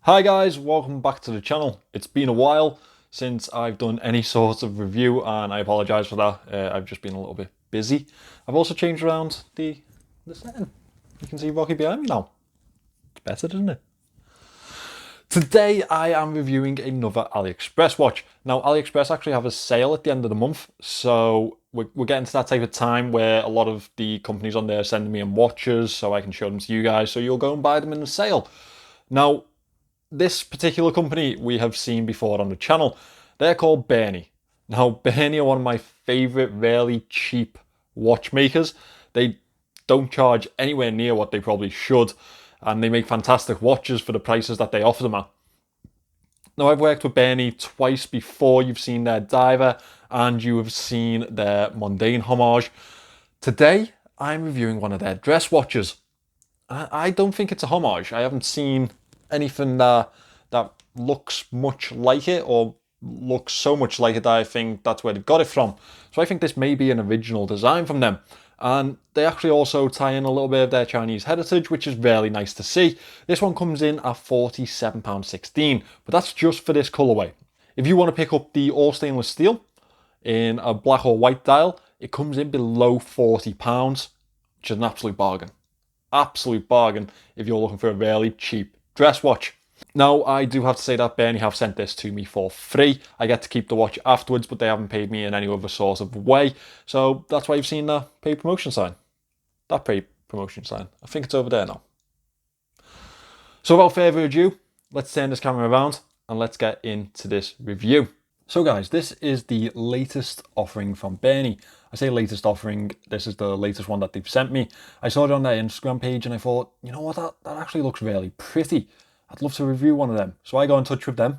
Hi guys, welcome back to the channel. It's been a while since I've done any sort of review and I apologise for that. I've just been a little bit busy. I've also changed around the setting. You can see Rocky behind me now. It's better, doesn't it? Today I am reviewing another Aliexpress watch. Now Aliexpress actually have a sale at the end of the month, so we're getting to that type of time where a lot of the companies on there are sending me in watches so I can show them to you guys so you'll go and buy them in the sale. Now, this particular company we have seen before on the channel. They're called Berny. Now, Berny are one of my favourite, really cheap watchmakers. They don't charge anywhere near what they probably should, and they make fantastic watches for the prices that they offer them at. Now, I've worked with Berny twice before. You've seen their Diver, and you have seen their Mundane Homage. Today, I'm reviewing one of their dress watches. I don't think it's a homage. I haven't seen anything that looks much like it or looks so much like it that I think that's where they've got it from. So I think this may be an original design from them. And they actually also tie in a little bit of their Chinese heritage, which is really nice to see. This one comes in at £47.16, but that's just for this colourway. If you want to pick up the all stainless steel in a black or white dial, it comes in below £40, which is an absolute bargain. Absolute bargain if you're looking for a really cheap dress watch. Now, I do have to say that Berny have sent this to me for free. I get to keep the watch afterwards, but they haven't paid me in any other sort of way. So that's why you've seen that paid promotion sign. That paid promotion sign. I think it's over there now. So without further ado, let's turn this camera around and let's get into this review. So guys, this is the latest offering from Berny. I say latest offering, this is the latest one that they've sent me. I saw it on their Instagram page and I thought, you know what, that actually looks really pretty. I'd love to review one of them. So I got in touch with them.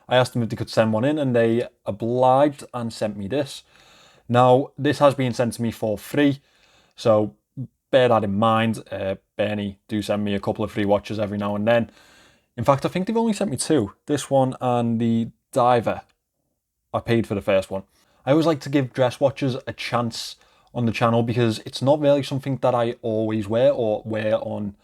I asked them if they could send one in and they obliged and sent me this. Now, this has been sent to me for free, so bear that in mind. Berny do send me a couple of free watches every now and then. In fact, I think they've only sent me two. This one and the Diver. I paid for the first one. I always like to give dress watches a chance on the channel because it's not really something that I always wear or wear on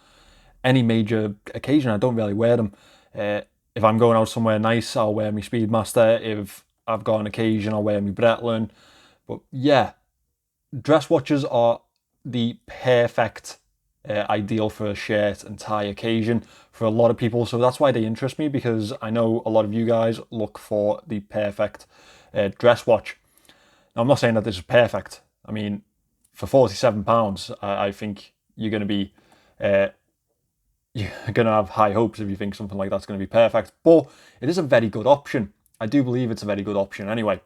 any major occasion. I don't really wear them. If I'm going out somewhere nice, I'll wear my Speedmaster. If I've got an occasion, I'll wear my Breitling. But yeah, dress watches are the perfect ideal for a shirt and tie occasion for a lot of people. So that's why they interest me, because I know a lot of you guys look for the perfect dress watch. Now, I'm not saying that this is perfect. I mean, for £47, I think you're going to be you're going to have high hopes if you think something like that's going to be perfect. But it is a very good option. I do believe it's a very good option anyway.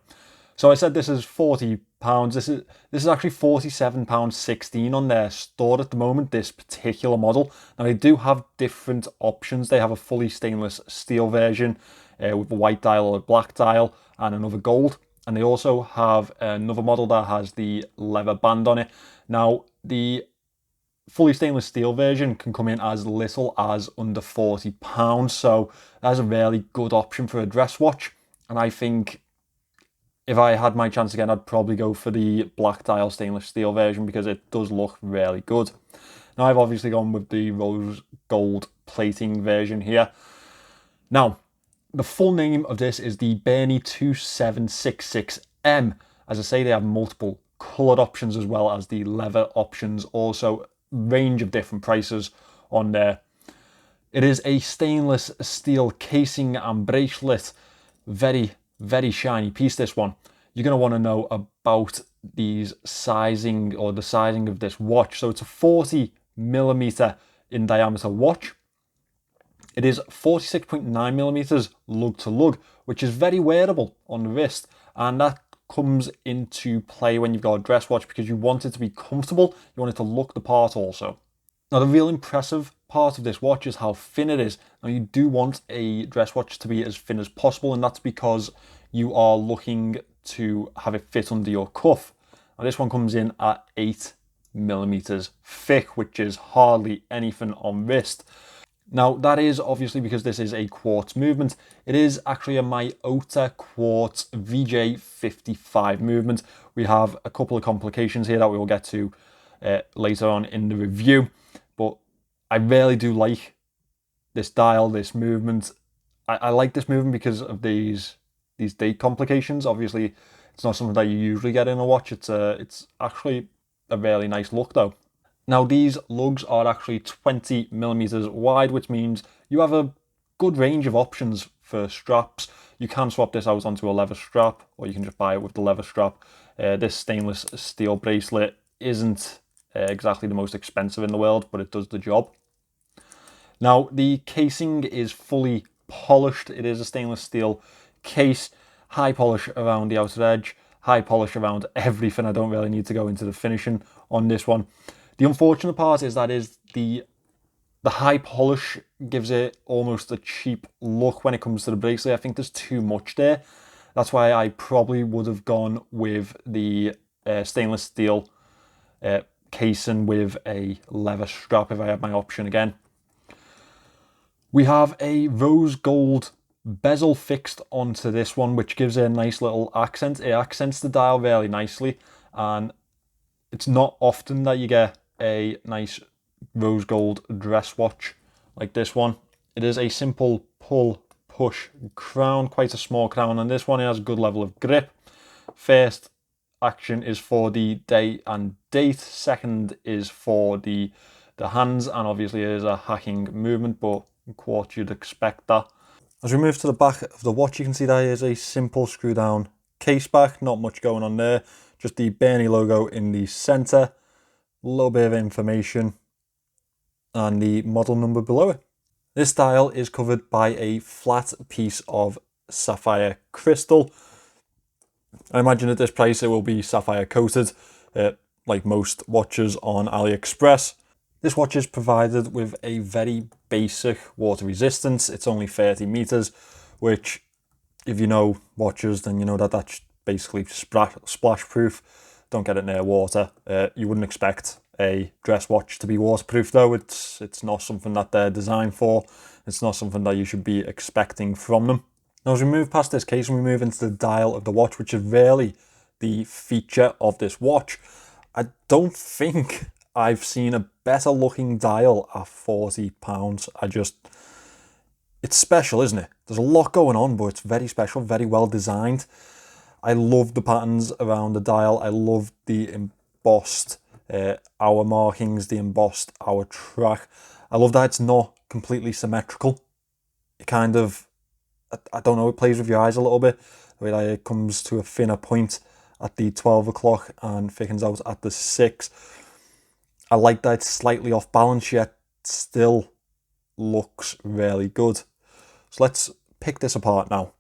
So I said this is £40. This is actually £47.16 on their store at the moment, this particular model. Now, they do have different options. They have a fully stainless steel version with a white dial or a black dial and another gold. And they also have another model that has the leather band on it. Now, the fully stainless steel version can come in as little as under £40. So that's a really good option for a dress watch. And I think if I had my chance again, I'd probably go for the black dial stainless steel version because it does look really good. Now, I've obviously gone with the rose gold plating version here. Now, the full name of this is the Berny 2766M. As I say, they have multiple coloured options as well as the leather options, also range of different prices on there. It is a stainless steel casing and bracelet. Very, very shiny piece, this one. You're going to want to know about these sizing or the sizing of this watch. So it's a 40mm in diameter watch. It is 46.9mm lug to lug, which is very wearable on the wrist. And that comes into play when you've got a dress watch because you want it to be comfortable. You want it to look the part also. Now, the real impressive part of this watch is how thin it is. Now, you do want a dress watch to be as thin as possible, and that's because you are looking to have it fit under your cuff. Now, this one comes in at 8mm thick, which is hardly anything on wrist. Now, that is obviously because this is a quartz movement. It is actually a Myota quartz VJ55 movement. We have a couple of complications here that we will get to later on in the review, but I really do like this dial, this movement. I like this movement because of these date complications. Obviously, it's not something that you usually get in a watch. It's actually a really nice look though. Now these lugs are actually 20 millimeters wide, which means you have a good range of options for straps. You can swap this out onto a leather strap, or you can just buy it with the leather strap. This stainless steel bracelet isn't exactly the most expensive in the world, but it does the job. Now the casing is fully polished. It is a stainless steel case, high polish around the outer edge, high polish around everything. I don't really need to go into the finishing on this one. The unfortunate part is that the high polish gives it almost a cheap look when it comes to the bracelet. I think there's too much there. That's why I probably would have gone with the stainless steel casing with a leather strap if I had my option again. We have a rose gold bezel fixed onto this one, which gives it a nice little accent. It accents the dial really nicely, and it's not often that you get a nice rose gold dress watch like this one. It is a simple pull push crown, quite a small crown on this one. It has a good level of grip. First action is for the day and date. Second is for the hands, and obviously it is a hacking movement, but in quartz you'd expect that. As we move to the back of the watch, you can see that is a simple screw down case back, not much going on there, just the Berny logo in the center, a little bit of information, and the model number below it. This dial is covered by a flat piece of sapphire crystal. I imagine at this price it will be sapphire coated, like most watches on Aliexpress. This watch is provided with a very basic water resistance. It's only 30 meters, which if you know watches, then you know that that's basically splash proof. Don't get it near water. You wouldn't expect a dress watch to be waterproof though. It's not something that they're designed for. It's not something that you should be expecting from them. Now as we move past this case and we move into the dial of the watch, which is really the feature of this watch, I don't think I've seen a better looking dial at £40. It's special, isn't it? There's a lot going on, but it's very special, very well designed. I love the patterns around the dial. I love the embossed hour markings, the embossed hour track. I love that it's not completely symmetrical. It kind of, I don't know, it plays with your eyes a little bit. The way that it comes to a thinner point at the 12 o'clock and thickens out at the 6. I like that it's slightly off balance, yet still looks really good. So let's pick this apart now.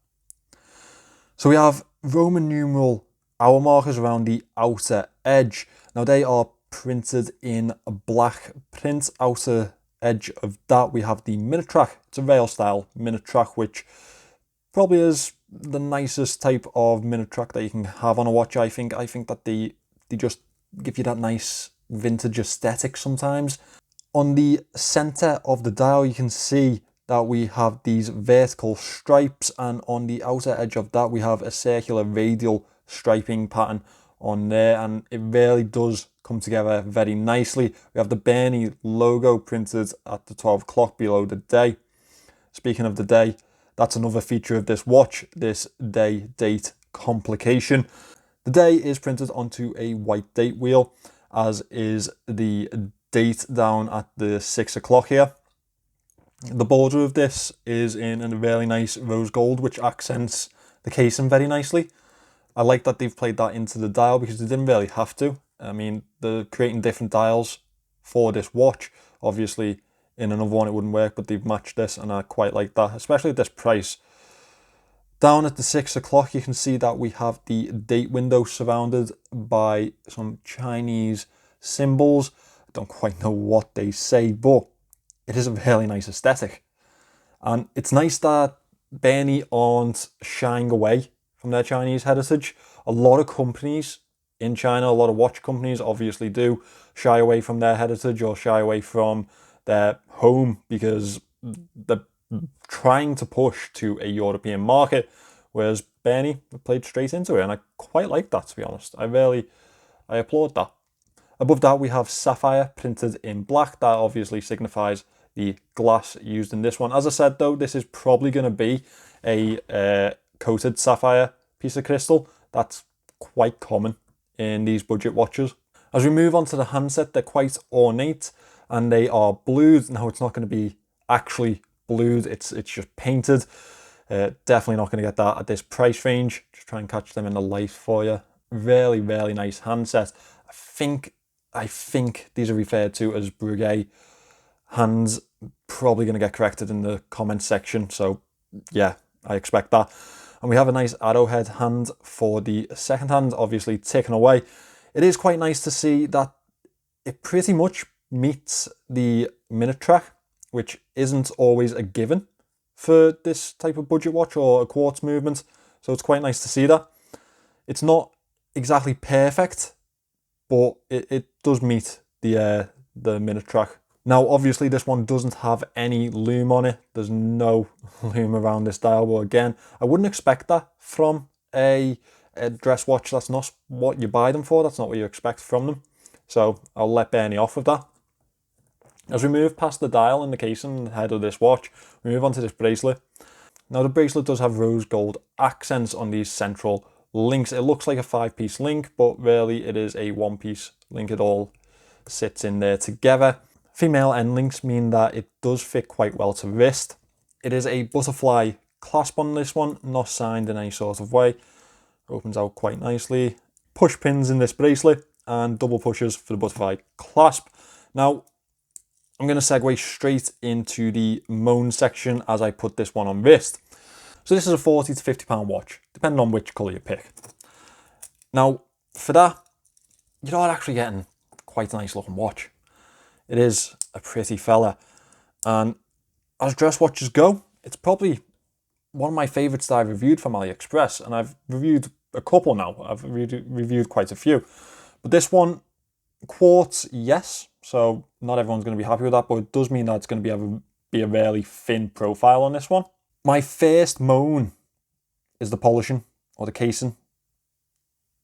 So we have Roman numeral hour markers around the outer edge. Now they are printed in a black print. Outer edge of that we have the minute track. It's a rail style minute track, which probably is the nicest type of minute track that you can have on a watch. I think that they just give you that nice vintage aesthetic sometimes. On the center of the dial you can see that we have these vertical stripes, and on the outer edge of that we have a circular radial striping pattern on there, and it really does come together very nicely. We have the Berny logo printed at the 12 o'clock below the day. Speaking of the day, that's another feature of this watch, this day date complication. The day is printed onto a white date wheel, as is the date down at the 6 o'clock here. The border of this is in a really nice rose gold, which accents the casing very nicely. I like that they've played that into the dial because they didn't really have to. I mean, they're creating different dials for this watch. Obviously, in another one it wouldn't work, but they've matched this, and I quite like that, especially at this price. Down at the 6 o'clock, you can see that we have the date window surrounded by some Chinese symbols. I don't quite know what they say, but it is a really nice aesthetic. And it's nice that Berny aren't shying away from their Chinese heritage. A lot of companies in China, a lot of watch companies obviously do shy away from their heritage or shy away from their home because they're trying to push to a European market, whereas Berny played straight into it, and I quite like that, to be honest. I applaud that. Above that we have sapphire printed in black. That obviously signifies the glass used in this one. As I said though, this is probably going to be a coated sapphire piece of crystal. That's quite common in these budget watches. As we move on to the handset, they're quite ornate and they are blued. Now it's not going to be actually blued, it's just painted. Definitely not going to get that at this price range. Just try and catch them in the light for you. Really, really nice handset. I think these are referred to as Breguet hands. Probably going to get corrected in the comments section. So yeah, I expect that. And we have a nice arrowhead hand for the second hand, obviously taken away. It is quite nice to see that it pretty much meets the minute track, which isn't always a given for this type of budget watch or a quartz movement. So it's quite nice to see that. It's not exactly perfect, but it does meet the minute track. Now, obviously, this one doesn't have any lume on it. There's no lume around this dial, but again, I wouldn't expect that from a dress watch. That's not what you buy them for. That's not what you expect from them. So I'll let Berny off with that. As we move past the dial and the casing and the head of this watch, we move on to this bracelet. Now, the bracelet does have rose gold accents on these central links. It looks like a 5-piece link, but really it is a 1-piece link. It all sits in there together. Female end links mean that it does fit quite well to wrist. It is a butterfly clasp on this one, not signed in any sort of way. Opens out quite nicely. Push pins in this bracelet and double pushes for the butterfly clasp. Now, I'm going to segue straight into the Moan section as I put this one on wrist. So this is a £40 to £50 watch, depending on which colour you pick. Now, for that, you're not actually getting quite a nice looking watch. It is a pretty fella. And as dress watches go, it's probably one of my favourites that I've reviewed from Aliexpress. And I've reviewed a couple now. I've reviewed quite a few. But this one, quartz, yes. So not everyone's going to be happy with that, but it does mean that it's going to be a really thin profile on this one. My first moan is the polishing or the casing.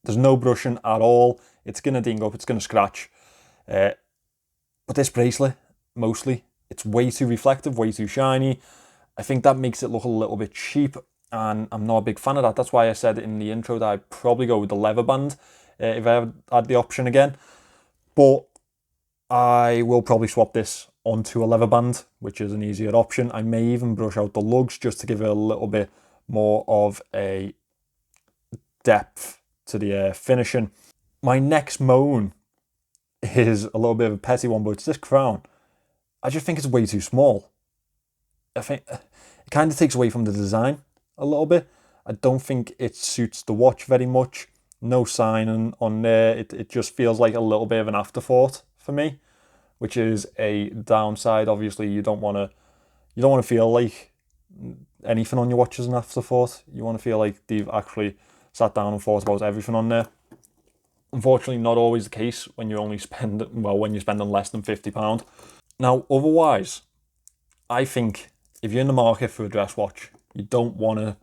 There's no brushing at all. It's going to ding up, it's going to scratch. But this bracelet, mostly, it's way too reflective, way too shiny. I think that makes it look a little bit cheap, and I'm not a big fan of that. That's why I said in the intro that I'd probably go with the leather band if I ever had the option again. But I will probably swap this onto a leather band, which is an easier option. I may even brush out the lugs just to give it a little bit more of a depth to the finishing. My next moan is a little bit of a petty one, but it's this crown. I just think it's way too small. I think it kind of takes away from the design a little bit. I don't think it suits the watch very much. No sign on there. It just feels like a little bit of an afterthought for me, which is a downside. Obviously, you don't want to feel like anything on your watch is an afterthought. You want to feel like they've actually sat down and thought about everything on there. Unfortunately, not always the case when you only when you're spending less than £50. Now, otherwise, I think if you're in the market for a dress watch, you don't want to,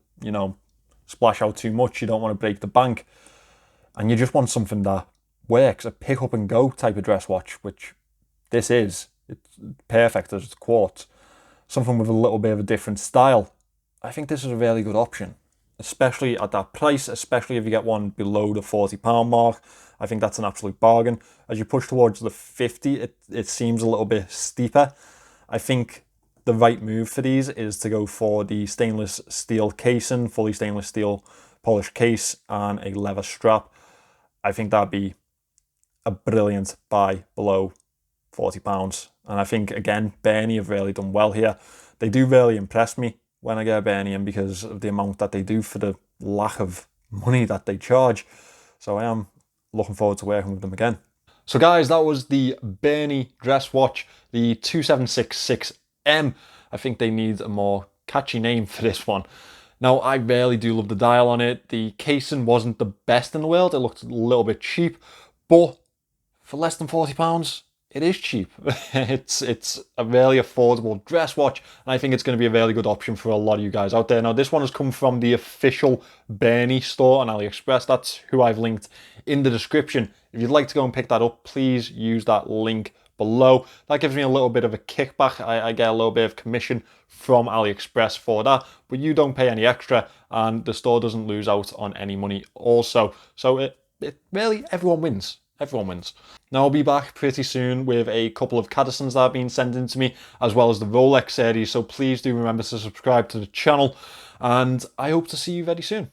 splash out too much. You don't want to break the bank, and you just want something that works, a pick up and go type of dress watch, which this is. It's perfect as it's quartz. Something with a little bit of a different style. I think this is a really good option, especially at that price, especially if you get one below the £40 mark. I think that's an absolute bargain. As you push towards the 50, it seems a little bit steeper. I think the right move for these is to go for the stainless steel casing, fully stainless steel polished case, and a leather strap. I think that'd be a brilliant buy below £40. And I think, again, Berny have really done well here. They do really impress me when I get a Berny in because of the amount that they do for the lack of money that they charge. So I am looking forward to working with them again. So guys, that was the Berny dress watch, the 2766M. I think they need a more catchy name for this one. Now, I really do love the dial on it. The casing wasn't the best in the world. It looked a little bit cheap, but for less than £40, it is cheap. It's a really affordable dress watch, and I think it's going to be a really good option for a lot of you guys out there. Now, this one has come from the official Berny store on AliExpress. That's who I've linked in the description. If you'd like to go and pick that up, please use that link below. That gives me a little bit of a kickback. I get a little bit of commission from AliExpress for that, but you don't pay any extra and the store doesn't lose out on any money also. So it really, everyone wins. Everyone wins. Now I'll be back pretty soon with a couple of Cadisons that have been sent in to me, as well as the Rolex series, so please do remember to subscribe to the channel, and I hope to see you very soon.